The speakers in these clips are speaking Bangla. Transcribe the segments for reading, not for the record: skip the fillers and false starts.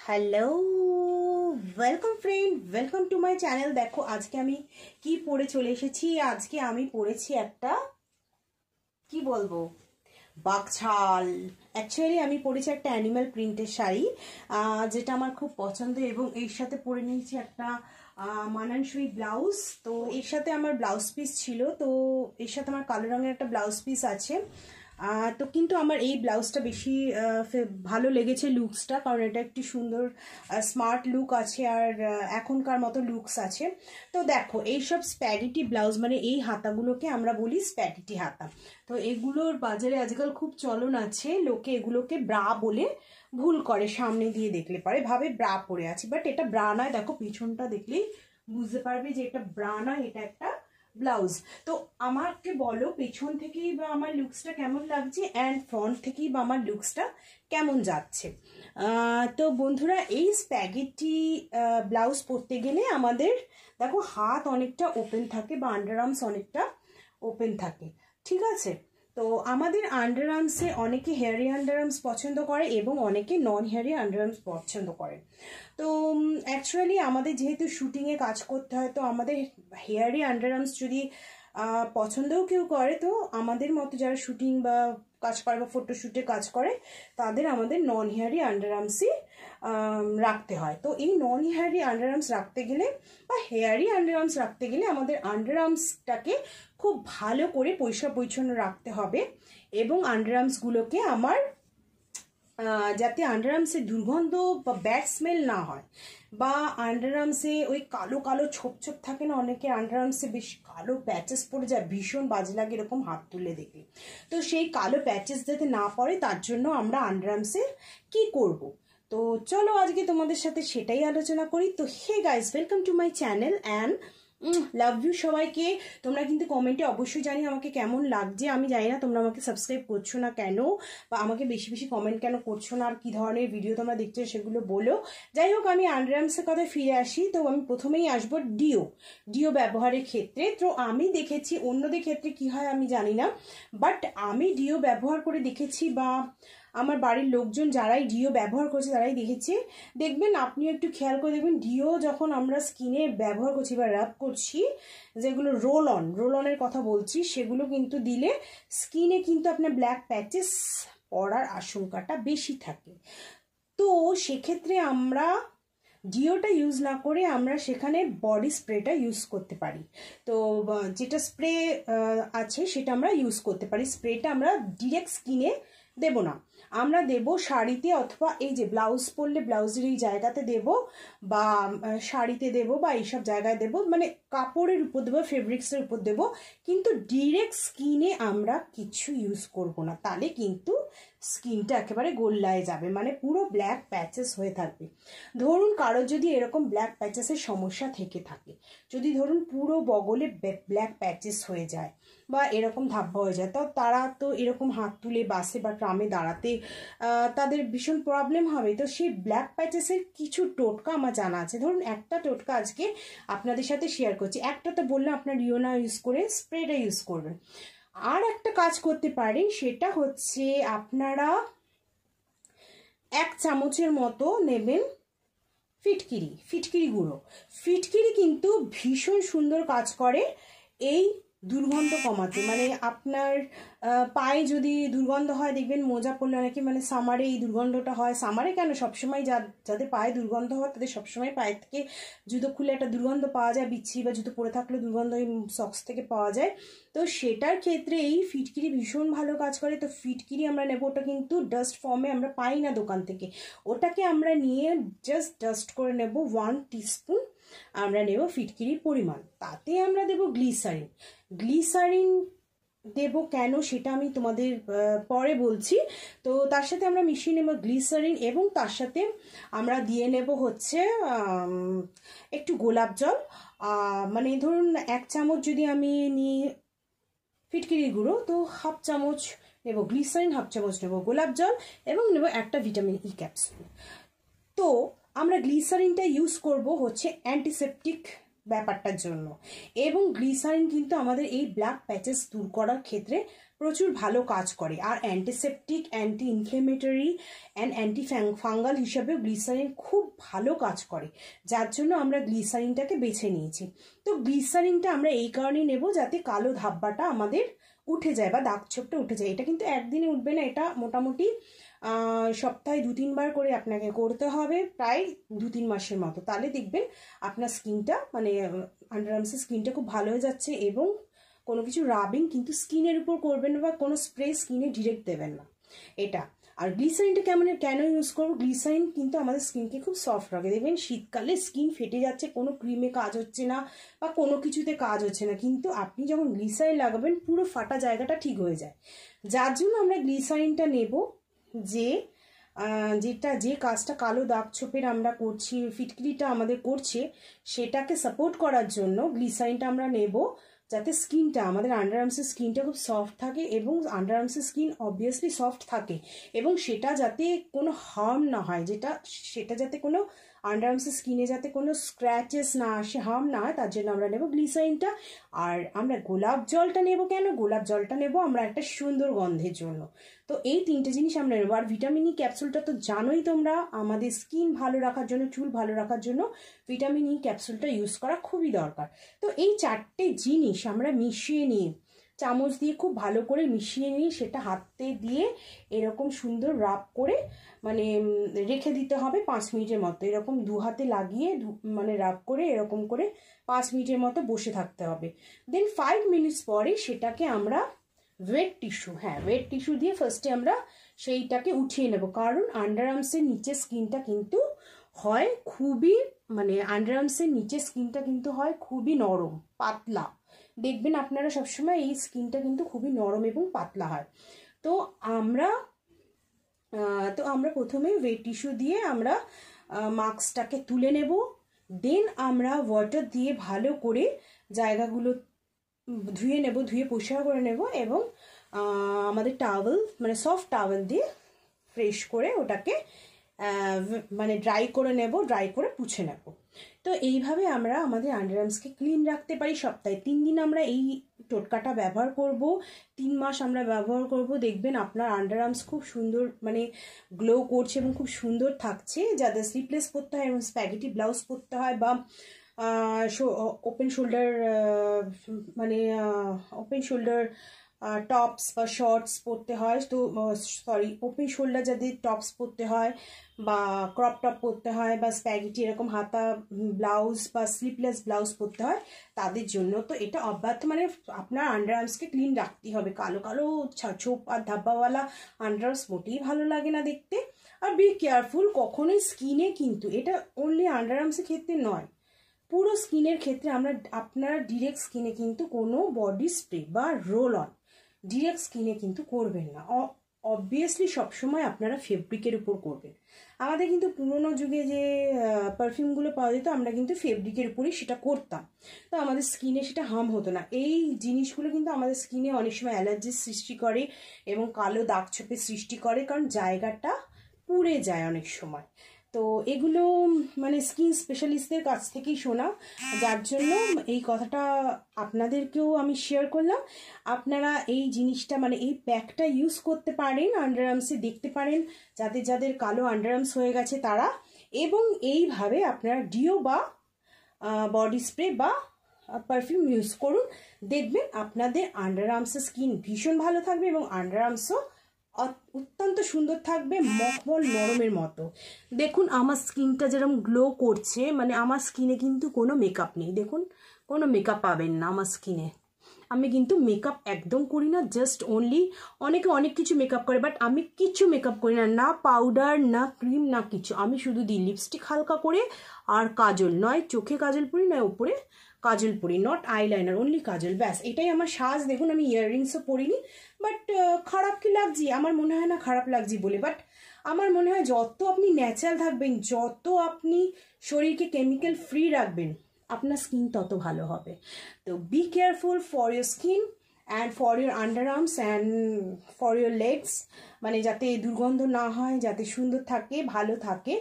Hello welcome friend welcome to my channel. देखो आज के आमी की परे चले एसेছি। आज के आमी परेছি একটা কি বলবো বাকছাল। অ্যাকচুয়ালি আমি পরেছি একটা অ্যানিমাল প্রিন্টের শাড়ি যেটা আমার খুব পছন্দ এবং এর সাথে পরে নিয়েছি একটা মানানসই ব্লাউজ। তো এর সাথে আমার ব্লাউজ পিস ছিল, তো এর সাথে আমার কালো রঙের একটা ব্লাউজ পিস আছে। তো কিন্তু আমার এই ব্লাউজটা বেশি ভালো লেগেছে লুকসটা, কারণ এটা একটু সুন্দর স্মার্ট লুক আছে আর এখনকার মতো লুকস আছে। তো দেখো এইসব স্প্যাগেটি ব্লাউজ মানে এই হাতাগুলোকে আমরা বলি স্প্যাগেটি হাতা। তো এগুলোর বাজারে আজকাল খুব চলন আছে, লোকে এগুলোকে ব্রা বলে ভুল করে, সামনে দিয়ে দেখলে পারে ভাবে ব্রা পরে আছে, বাট এটা ব্রা নয়। দেখো পিছনটা দেখলেই বুঝতে পারবে যে এটা ব্রা নয়, এটা একটা ব্লাউজ। তো আমাকে বলো পেছন থেকেই বা আমার লুকসটা কেমন লাগছে অ্যান্ড ফ্রন্ট থেকেই বা আমার লুকসটা কেমন যাচ্ছে। তো বন্ধুরা এই স্প্যাগেটি ব্লাউজ পরতে গেলে আমাদের দেখো হাত অনেকটা ওপেন থাকে বা আন্ডার আর্মস অনেকটা ওপেন থাকে, ঠিক আছে। তো আমাদের আন্ডার আর্মসে অনেকে হেয়ারি আন্ডার আর্মস পছন্দ করে এবং অনেকে নন হেয়ারি আন্ডার আর্মস পছন্দ করে। তো অ্যাকচুয়ালি আমাদের যেহেতু শুটিংয়ে কাজ করতে হয়, তো আমাদের হেয়ারি আন্ডার আর্মস যদি পছন্দও কেউ করে, তো আমাদের মতো যারা শুটিং বা কাজ করে বা ফটোশ্যুটে কাজ করে তাদের আমাদের নন হেয়ারি আন্ডার আর্মসই রাখতে হয়। তো এই নন হেয়ারি আন্ডার আর্মস রাখতে গেলে বা হেয়ারি আন্ডার আর্মস রাখতে গেলে আমাদের আন্ডার আর্মসটাকে খুব ভালো করে পরিষ্কার পরিচ্ছন্ন রাখতে হবে এবং আন্ডার আর্মসগুলোকে আমার যাতে আন্ডার আর্মসে দুর্গন্ধ বা ব্যাড স্মেল না হয়, বা আন্ডার আর্মসে ওই কালো কালো ছোপ ছোপ থাকে না, অনেকে আন্ডার আর্মসে বেশ কালো প্যাচেস পড়ে যায়, ভীষণ বাজে লাগে এরকম হাত তুলে দেখলে। তো সেই কালো প্যাচেস যাতে না পড়ে তার জন্য আমরা আন্ডার আর্মসে কি করব, তো চলো আজকে তোমাদের সাথে সেটাই আলোচনা করি। তো hey guys, welcome to my channel and love you সবাইকে। তোমরা কিন্তু কমেন্টে অবশ্যই জানি আমাকে কেমন লাগছে। আমি জানি না তোমরা আমাকে সাবস্ক্রাইব করছো না কেন, বা আমাকে বেশি বেশি কমেন্ট কেন করছো না, আর কি ধরনের ভিডিও তোমরা দেখছো সেগুলো বলো। যাই হোক, আমি আন্ডার আর্মসের কথায় ফিরে আসি। তো আমি প্রথমেই আসবো ডিও ব্যবহারের ক্ষেত্রে। তো আমি দেখেছি অন্যদের ক্ষেত্রে কি হয় আমি জানি না, বাট আমি ডিও ব্যবহার করে দেখেছি, বা আমার বাড়ির লোকজন যারাই ডিও ব্যবহার করছে তারাই দেখেছে। দেখবেন আপনিও একটু খেয়াল করে দেখবেন, ডিও যখন আমরা স্কিনে ব্যবহার করছি বা রাব করছি, যেগুলো রোল অনের কথা বলছি, সেগুলো কিন্তু দিলে স্কিনে কিন্তু আপনার ব্ল্যাক প্যাচেস পড়ার আশঙ্কাটা বেশি থাকে। তো সেক্ষেত্রে আমরা ডিওটা ইউজ না করে আমরা সেখানে বডি স্প্রেটা ইউজ করতে পারি। তো যেটা স্প্রে আছে সেটা আমরা ইউজ করতে পারি। স্প্রেটা আমরা ডিরেক্ট স্কিনে দেব না, আমরা দেব শাড়িতে অথবা এই যে ব্লাউজ পরলে ব্লাউজের এই জায়গাতে দেব, বা শাড়িতে দেব, বা এইসব জায়গায় দেব, মানে কাপড়ের উপর দেবো, ফেব্রিক্সের উপর দেব, কিন্তু ডিরেক্ট স্কিনে আমরা কিছু ইউজ করব না। তাহলে কিন্তু স্কিনটা একেবারে গোল্লায় যাবে, মানে পুরো ব্ল্যাক প্যাচেস হয়ে থাকবে। ধরুন কারোর যদি এরকম ব্ল্যাক প্যাচেসের সমস্যা থেকে থাকে, যদি ধরুন পুরো বগলে ব্ল্যাক প্যাচেস হয়ে যায় বা এরকম ধাব্বা হয়ে যায়, তো তারা তো এরকম হাত তুলে বাসে বা ট্রামে দাঁড়াতে তাদের ভীষণ প্রবলেম হবে। তো সেই ব্ল্যাক প্যাচেসের কিছু টোটকা আমার জানা আছে। ধরুন একটা টোটকা আজকে আপনাদের সাথে শেয়ার করছি। একটা তো বললাম আপনার ডিও না ইউজ করে স্প্রেটা ইউজ করবেন। আর একটা কাজ করতে পারেন, সেটা হচ্ছে আপনারা 1 চামচের মতো নেবেন ফিটকিরি গুঁড়ো। ফিটকিরি কিন্তু ভীষণ সুন্দর কাজ করে এই দুর্গন্ধ কমাতে। মানে আপনার পায়ে যদি দুর্গন্ধ হয়, দেখবেন মোজা পরলে অনেকে, মানে সামারে এই দুর্গন্ধটা হয়, সামারে কেন সবসময় যাদের পায়ে দুর্গন্ধ হয় তাদের সবসময় পায়ে থেকে জুতো খুলে একটা দুর্গন্ধ পাওয়া যায়, বিচ্ছিরি, বা জুতো পরে থাকলে দুর্গন্ধ এই সক্স থেকে পাওয়া যায়। তো সেটার ক্ষেত্রে এই ফিটকিরি ভীষণ ভালো কাজ করে। তো ফিটকিরি আমরা নেব, ওটা কিন্তু ডাস্ট ফর্মে আমরা পাই না দোকান থেকে, ওটাকে আমরা নিয়ে জাস্ট ডাস্ট করে নেব। 1 টিস্পুন আমরা নেব ফিটকিরির পরিমাণ। তাতে আমরা দেব গ্লিসারিন দেব কেন সেটা আমি তোমাদের পরে বলছি। তো তার সাথে আমরা মিশিয়ে নেব গ্লিসারিন, এবং তার সাথে আমরা দিয়ে নেব হচ্ছে একটু গোলাপ জল। মানে ধরুন 1 চামচ যদি আমি নিই ফিটকিরি গুঁড়ো, তো 1/2 চামচ নেব গ্লিসারিন, 1/2 চামচ নেব গোলাপ জল, এবং নেব একটা ভিটামিন ই ক্যাপসুল। তো আমরা গ্লিসারিনটা ইউজ করব হচ্ছে অ্যান্টিসেপটিক ব্যাপারটার জন্য, এবং গ্লিসারিন কিন্তু আমাদের এই ব্ল্যাক প্যাচেস দূর করার ক্ষেত্রে প্রচুর ভালো কাজ করে। আর antiseptic, anti inflammatory and anti fungal হিসাবে গ্লিসারিন খুব ভালো কাজ করে, যার জন্য আমরা গ্লিসারিনটাকে বেছে নিয়েছি। তো গ্লিসারিনটা আমরা এই কারণেই নেব যাতে কালো ধাব্বাটা আমাদের উঠে যায় বা দাগ ছোপটা উঠে যায়। এটা কিন্তু একদিনে উঠবে না, এটা মোটামুটি সপ্তাহে 2-3 বার করে আপনাকে করতে হবে, প্রায় 2-3 মাসের মতো। তাহলে দেখবেন আপনার স্কিনটা মানে আন্ডারআর্মসের স্কিনটা খুব ভালো হয়ে যাচ্ছে। এবং কোনো কিছু রাবিং কিন্তু স্কিনের উপর করবেন না বা কোনো স্প্রে স্কিনে ডিরেক্ট দেবেন না এটা। আর গ্লিসারিনটা কেন ইউজ করবো, গ্লিসারিন কিন্তু আমাদের স্কিনকে খুব সফট রাখে। দেখবেন শীতকালে স্কিন ফেটে যাচ্ছে, কোনো ক্রিমে কাজ হচ্ছে না বা কোনো কিছুতে কাজ হচ্ছে না, কিন্তু আপনি যখন গ্লিসারিন লাগাবেন পুরো ফাটা জায়গাটা ঠিক হয়ে যায়। যার জন্য আমরা গ্লিসারিনটা নেব, যে কাজটা কালো দাগ ছোপের আমরা করছি, ফিটকিরিটা আমাদের করছে, সেটাকে সাপোর্ট করার জন্য গ্লিসারিনটা আমরা নেব, যাতে স্কিনটা আমাদের আন্ডারআর্মসের স্কিনটা খুব সফট থাকে এবং আন্ডারআর্মসের স্কিন অবভিয়াসলি সফট থাকে এবং সেটা যাতে কোনো হার্ম না হয়, সেটা যাতে কোনো আন্ডারআর্মসের স্কিনে যাতে কোনো স্ক্র্যাচেস না আসে, হার্ম না হয়, তার জন্য আমরা নেব গ্লিসারিনটা। আর আমরা গোলাপ জলটা নেব কেন, গোলাপ জলটা নেব আমরা একটা সুন্দর গন্ধের জন্য। তো এই 3টে জিনিস আমরা নেব। আর ভিটামিন ই ক্যাপসুলটা তো জানোই তোমরা, আমাদের স্কিন ভালো রাখার জন্য, চুল ভালো রাখার জন্য ভিটামিন ই ক্যাপসুলটা ইউজ করা খুবই দরকার। তো এই 4টে জিনিস আমরা মিশিয়ে নিয়ে, চামচ দিয়ে খুব ভালো করে মিশিয়ে নিয়ে, সেটা হাতে দিয়ে এরকম সুন্দর রাব করে মানে রেখে দিতে হবে 5 মিনিটের মতো। এরকম 2 হাতে লাগিয়ে মানে রাব করে এরকম করে 5 মিনিটের মতো বসে থাকতে হবে। দেন 5 মিনিটস পরে সেটাকে আমরা ওয়েট টিস্যু দিয়ে ফার্স্টে আমরা সেইটাকে উঠিয়ে নেব। কারণ আন্ডারআর্মসের নিচের স্কিনটা কিন্তু হয় খুবই মানে আন্ডারআর্মসের নিচের স্কিনটা কিন্তু হয় খুবই নরম পাতলা। দেখবেন আপনারা সবসময় এই স্কিনটা কিন্তু খুবই নরম এবং পাতলা হয়। তো আমরা প্রথমে ওয়েট টিস্যু দিয়ে আমরা মাস্কটাকে তুলে নেব। দেন আমরা ওয়াটার দিয়ে ভালো করে জায়গাগুলো ধুয়ে নেব, ধুয়ে পরিষ্কার করে নেব এবং আমাদের টাওয়েল মানে সফট টাওয়েল দিয়ে ফ্রেশ করে ওটাকে মানে ড্রাই করে নেব, ড্রাই করে পুছে নেব। তো এইভাবে আমরা আমাদের আন্ডারআর্মসকে ক্লিন রাখতে পারি। সপ্তাহে 3 দিন আমরা এই টোটকাটা ব্যবহার করব, 3 মাস আমরা ব্যবহার করব, দেখবেন আপনার আন্ডারআর্মস খুব সুন্দর মানে গ্লো করছে এবং খুব সুন্দর থাকছে। যাদের স্লিপলেস পরতে হয় এবং স্প্যাগেটি ব্লাউজ পরতে হয় বা ওপেন শোল্ডার মানে ওপেন শোল্ডার টপস বা শর্টস পরতে হয়, তো ওপেন শোল্ডার যাদের টপস পরতে হয় বা ক্রপ টপ পরতে হয় বা স্প্যাগেটি এরকম হাতা ব্লাউজ বা স্লিপলেস ব্লাউজ পরতে হয়, তাদের জন্য তো এটা অব্যাহত মানে আপনার আন্ডারআর্মসকে ক্লিন রাখতেই হবে। কালো কালো ছোপ আর ধাব্বাওয়ালা আন্ডারআর্মস মোটেই ভালো লাগে না দেখতে। আর বি কেয়ারফুল, কখনোই স্কিনে কিন্তু এটা অনলি আন্ডারআর্মসের ক্ষেত্রে নয়, পুরো স্কিনের ক্ষেত্রে আপনারা ডিরেক্ট স্কিনে কিন্তু কোনো বডি স্প্রে বা রোল অন ডিরেক্ট স্কিনে কিন্তু করবেন না। অবভিয়াসলি সবসময় আপনারা ফেব্রিকের উপর করবেন। আমাদের কিন্তু পুরোনো যুগে যে পারফিউমগুলো পাওয়া যেত আমরা কিন্তু ফেব্রিকের উপরেই সেটা করতাম, তো আমাদের স্কিনে সেটা হার্ম হতো না। এই জিনিসগুলো কিন্তু আমাদের স্কিনে অনেক সময় অ্যালার্জির সৃষ্টি করে এবং কালো দাগ ছোপের সৃষ্টি করে, কারণ জায়গাটা পুড়ে যায় অনেক সময়। তো এগুলো মানে স্কিন স্পেশালিস্টদের কাছ থেকেই শোনা, যার জন্য এই কথাটা আপনাদেরকেও আমি শেয়ার করলাম। আপনারা এই জিনিসটা মানে এই প্যাকটা ইউজ করতে পারেন, আন্ডারআর্মসে দেখতে পারেন যাদের কালো আন্ডারআর্মস হয়ে গেছে তারা, এবং এইভাবে আপনারা ডিও বা বডি স্প্রে বা পারফিউম ইউজ করুন, দেখবেন আপনাদের আন্ডারআর্মসের স্কিন ভীষণ ভালো থাকবে এবং আন্ডারআর্মসও অত্যন্ত সুন্দর থাকবে, মখমল নরমের মতো। দেখুন আমার স্কিনটা যেরকম গ্লো করছে, মানে আমার স্কিনে কিন্তু কোনো মেকআপ নেই, দেখুন কোনো মেকআপ পাবেন না আমার স্কিনে। আমি কিন্তু মেকআপ একদম করি না, জাস্ট অনলি অনেকে অনেক কিছু মেকআপ করে, বাট আমি কিছু মেকআপ করি না, না পাউডার না ক্রিম না কিছু। আমি শুধু দিই লিপস্টিক হালকা করে আর কাজল, নয় চোখে কাজল পরি নয় উপরে কাজল পরি, নট আইলাইনার, অনলি কাজল, ব্যাস এটাই আমার সাজ। দেখুন আমি ইয়াররিংসও পরিনি, বাট খারাপ কি লাগছে আমার মনে হয় না খারাপ লাগছে বলে, বাট আমার মনে হয় যত আপনি ন্যাচারাল থাকবেন, যত আপনি শরীরকে কেমিক্যাল ফ্রি রাখবেন, আপনার স্কিন তত ভালো হবে। তো be careful for your skin and for your underarms and for your legs, মানে যাতে দুর্গন্ধ না হয়, যাতে সুন্দর থাকে, ভালো থাকে।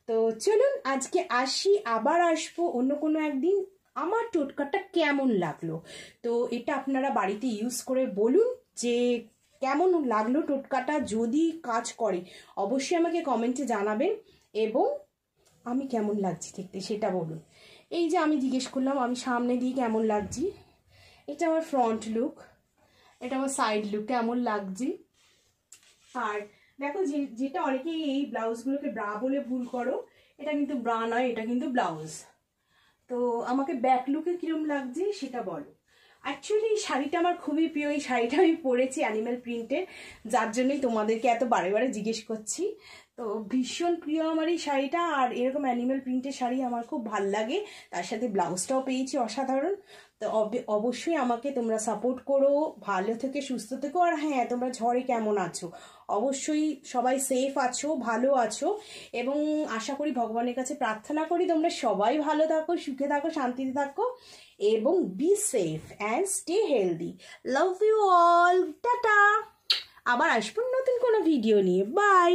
তো চলুন আজকে আসি, আবার আসবো অন্য কোনো একদিন। আমার টোটকাটা কেমন লাগলো তো এটা আপনারা বাড়িতে ইউজ করে বলুন যে কেমন লাগলো টোটকাটা, যদি কাজ করে অবশ্যই আমাকে কমেন্টে জানাবেন এবং আমি কেমন লাগছি দেখতে সেটা বলুন। এই যে আমি জিজ্ঞেস করলাম আমি সামনে দিয়ে কেমন লাগছি, এটা আমার ফ্রন্ট লুক, এটা আমার সাইড লুক, কেমন লাগছে। আর দেখো যেটা অনেকেই এই ব্লাউজগুলোকে ব্রা বলে ভুল করো, এটা কিন্তু ব্রা নয়, এটা কিন্তু ব্লাউজ। তো আমাকে ব্যাক লুকে কিরম লাগছে সেটা বলো। অ্যাকচুয়ালি এই শাড়িটা আমার খুবই প্রিয়, এই শাড়িটা আমি পরেছি অ্যানিম্যাল প্রিন্টের, যার জন্যই তোমাদেরকে এত বারে বারে জিজ্ঞেস করছি। তো ভীষণ প্রিয় আমার এই শাড়িটা, আর এরকম অ্যানিম্যাল প্রিন্টের শাড়ি আমার খুব ভাল লাগে, তার সাথে ব্লাউজটাও পেয়েছি অসাধারণ। তো অবশ্যই আমাকে তোমরা সাপোর্ট করো, ভালো থেকে সুস্থ থেকো। আর হ্যাঁ, তোমরা ঝড়ে কেমন আছো, অবশ্যই সবাই সেফ আছো, ভালো আছো, এবং আশা করি ভগবানের কাছে প্রার্থনা করি তোমরা সবাই ভালো থাকো, সুখে থাকো, শান্তিতে থাকো, এবং be safe and stay healthy. Love you all, টাটা। আবার আসবো নতুন কোনো ভিডিও নিয়ে, বাই।